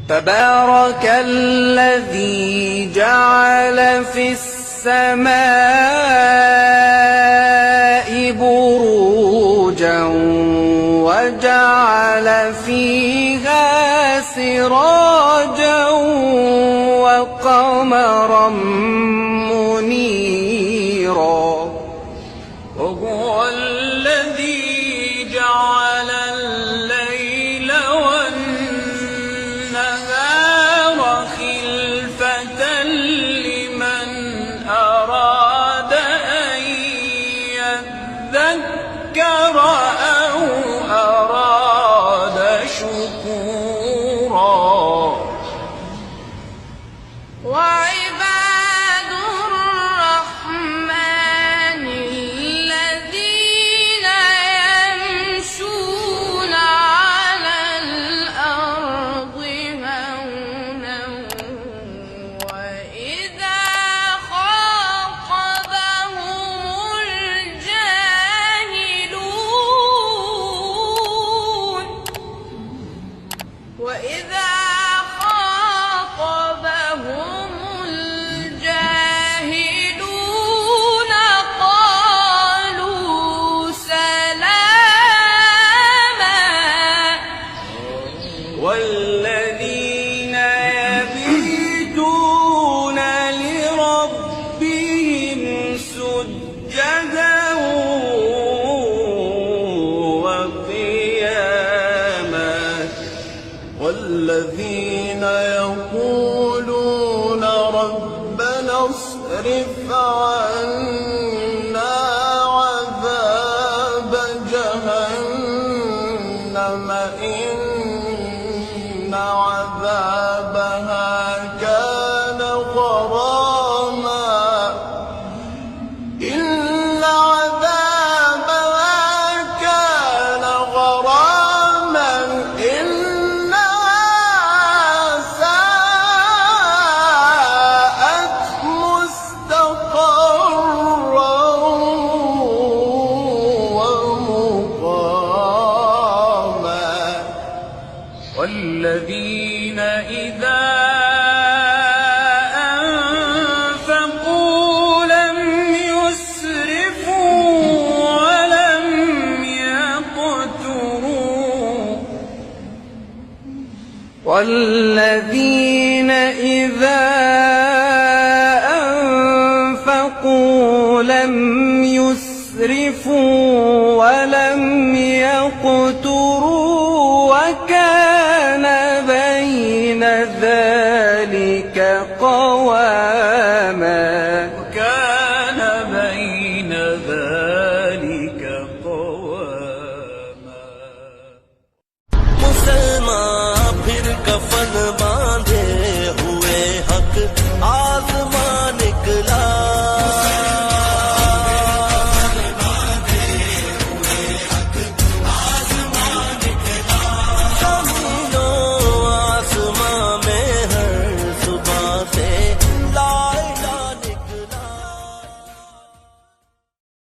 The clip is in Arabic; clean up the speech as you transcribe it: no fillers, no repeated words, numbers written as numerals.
تبارك الذي جعل في السماء بروجا وجعل فيها سراجا وقمرا منيرا وهو الذي جعل الليل والنهار خلفة لمن أراد أن يذكر أو أراد شكورا وعباد الرحمن الذين يمشون على الأرض هونا وإذا خاطبهم الجاهلون قالوا سلاما والذين يبيتون لربهم سجدا وقياما والذين يقولون ربنا اصرف عنا عذاب جهنم إن عذابها كان غراما إن عذابها كان غراما إنها ساءت مستقرا ومقاما والذين إذا أنفقوا لم يسرفوا ولم يقتروا والذين إذا أنفقوا لم يسرفوا ولم يقتروا